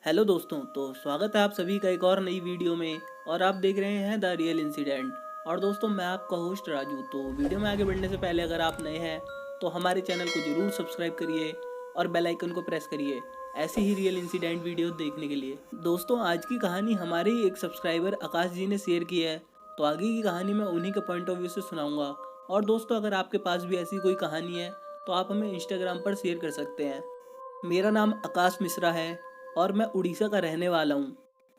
Hello दोस्तों, तो स्वागत है आप सभी का एक और नई वीडियो में। और आप देख रहे हैं द रियल इंसिडेंट। और दोस्तों, मैं आपका होस्ट राजू। तो वीडियो में आगे बढ़ने से पहले अगर आप नए हैं तो हमारे चैनल को ज़रूर सब्सक्राइब करिए और बेल आइकन को प्रेस करिए ऐसी ही रियल इंसिडेंट वीडियो देखने के लिए। दोस्तों, आज की कहानी हमारे ही एक सब्सक्राइबर आकाश जी ने शेयर की है, तो आगे की कहानी मैं उन्हीं के पॉइंट ऑफ व्यू से सुनाऊंगा। और दोस्तों, अगर आपके पास भी ऐसी कोई कहानी है तो आप हमें इंस्टाग्राम पर शेयर कर सकते हैं। मेरा नाम आकाश मिश्रा है और मैं उड़ीसा का रहने वाला हूँ।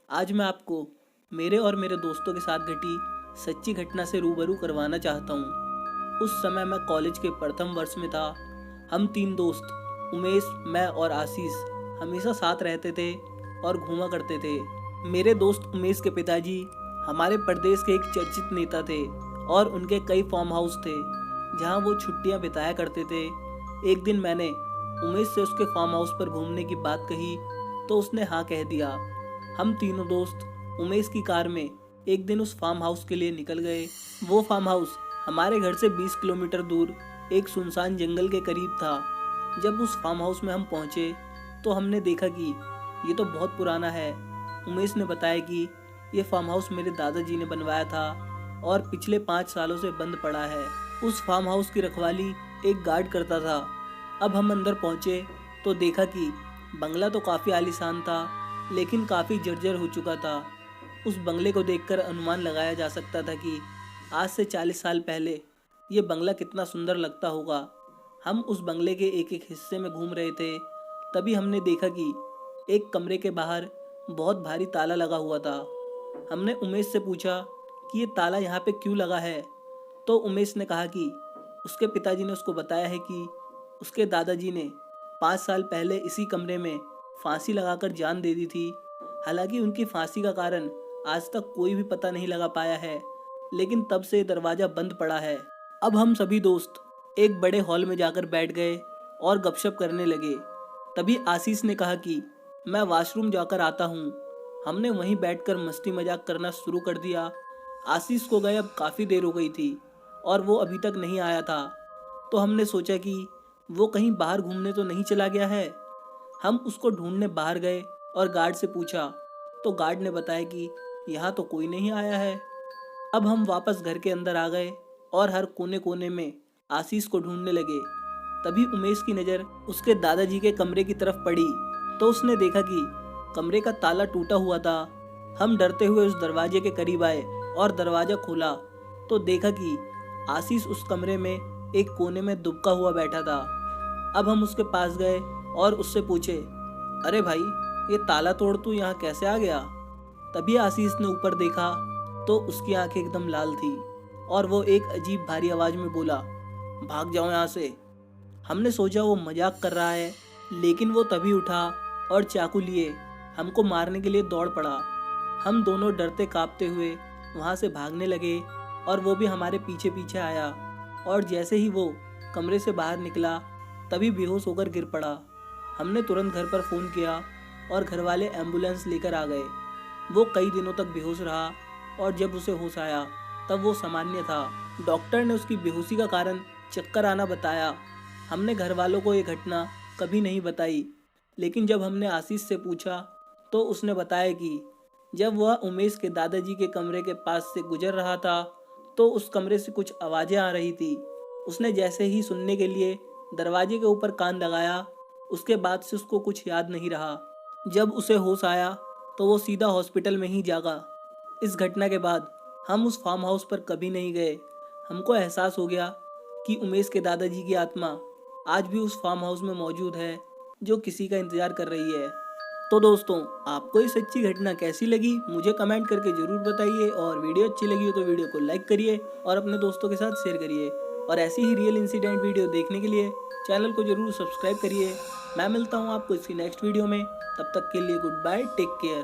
आज मैं आपको मेरे और मेरे दोस्तों के साथ घटी सच्ची घटना से रूबरू करवाना चाहता हूँ। उस समय मैं कॉलेज के प्रथम वर्ष में था। हम तीन दोस्त उमेश, मैं और आशीष हमेशा साथ रहते थे और घूमा करते थे। मेरे दोस्त उमेश के पिताजी हमारे प्रदेश के एक चर्चित नेता थे और उनके कई फार्म हाउस थे जहाँ वो छुट्टियाँ बिताया करते थे। एक दिन मैंने उमेश से उसके फार्म हाउस पर घूमने की बात कही तो उसने हाँ कह दिया। हम तीनों दोस्त उमेश की कार में एक दिन उस फार्म हाउस के लिए निकल गए। वो फार्म हाउस हमारे घर से 20 किलोमीटर दूर एक सुनसान जंगल के करीब था। जब उस फार्म हाउस में हम पहुंचे तो हमने देखा कि ये तो बहुत पुराना है। उमेश ने बताया कि ये फार्म हाउस मेरे दादाजी ने बनवाया था और पिछले 5 सालों से बंद पड़ा है। उस फार्म हाउस की रखवाली एक गार्ड करता था। अब हम अंदर पहुंचे तो देखा कि बंगला तो काफ़ी आलीशान था, लेकिन काफ़ी जर्जर हो चुका था। उस बंगले को देखकर अनुमान लगाया जा सकता था कि आज से 40 साल पहले ये बंगला कितना सुंदर लगता होगा। हम उस बंगले के एक एक हिस्से में घूम रहे थे, तभी हमने देखा कि एक कमरे के बाहर बहुत भारी ताला लगा हुआ था। हमने उमेश से पूछा कि ये ताला यहाँ पे क्यों लगा है, तो उमेश ने कहा कि उसके पिताजी ने उसको बताया है कि उसके दादाजी ने 5 साल पहले इसी कमरे में फांसी लगाकर जान दे दी थी। हालांकि उनकी फांसी का कारण आज तक कोई भी पता नहीं लगा पाया है, लेकिन तब से दरवाज़ा बंद पड़ा है। अब हम सभी दोस्त एक बड़े हॉल में जाकर बैठ गए और गपशप करने लगे। तभी आशीष ने कहा कि मैं वॉशरूम जाकर आता हूँ। हमने वहीं बैठकर मस्ती मजाक करना शुरू कर दिया। आशीष को गए अब काफ़ी देर हो गई थी और वो अभी तक नहीं आया था, तो हमने सोचा कि वो कहीं बाहर घूमने तो नहीं चला गया है। हम उसको ढूंढने बाहर गए और गार्ड से पूछा तो गार्ड ने बताया कि यहाँ तो कोई नहीं आया है। अब हम वापस घर के अंदर आ गए और हर कोने कोने में आशीष को ढूंढने लगे। तभी उमेश की नज़र उसके दादाजी के कमरे की तरफ पड़ी तो उसने देखा कि कमरे का ताला टूटा हुआ था। हम डरते हुए उस दरवाजे के करीब आए और दरवाज़ा खोला तो देखा कि आशीष उस कमरे में एक कोने में दुबका हुआ बैठा था। अब हम उसके पास गए और उससे पूछे, अरे भाई, ये ताला तोड़ तू यहाँ कैसे आ गया? तभी आशीष ने ऊपर देखा तो उसकी आंखें एकदम लाल थी और वो एक अजीब भारी आवाज़ में बोला, भाग जाओ यहाँ से। हमने सोचा वो मजाक कर रहा है, लेकिन वो तभी उठा और चाकू लिए हमको मारने के लिए दौड़ पड़ा। हम दोनों डरते कांपते हुए वहाँ से भागने लगे और वो भी हमारे पीछे पीछे आया। और जैसे ही वो कमरे से बाहर निकला तभी बेहोश होकर गिर पड़ा। हमने तुरंत घर पर फ़ोन किया और घर वाले एम्बुलेंस लेकर आ गए। वो कई दिनों तक बेहोश रहा और जब उसे होश आया तब वो सामान्य था। डॉक्टर ने उसकी बेहोशी का कारण चक्कर आना बताया। हमने घर वालों को ये घटना कभी नहीं बताई, लेकिन जब हमने आशीष से पूछा तो उसने बताया कि जब वह उमेश के दादाजी के कमरे के पास से गुजर रहा था तो उस कमरे से कुछ आवाज़ें आ रही थी। उसने जैसे ही सुनने के लिए दरवाजे के ऊपर कान लगाया, उसके बाद से उसको कुछ याद नहीं रहा। जब उसे होश आया तो वो सीधा हॉस्पिटल में ही जागा। इस घटना के बाद हम उस फार्म हाउस पर कभी नहीं गए। हमको एहसास हो गया कि उमेश के दादाजी की आत्मा आज भी उस फार्म हाउस में मौजूद है, जो किसी का इंतज़ार कर रही है। तो दोस्तों, आपको ये सच्ची घटना कैसी लगी मुझे कमेंट करके ज़रूर बताइए। और वीडियो अच्छी लगी हो तो वीडियो को लाइक करिए और अपने दोस्तों के साथ शेयर करिए। और ऐसी ही रियल इंसिडेंट वीडियो देखने के लिए चैनल को जरूर सब्सक्राइब करिए। मैं मिलता हूँ आपको इसकी नेक्स्ट वीडियो में। तब तक के लिए गुड बाय, टेक केयर।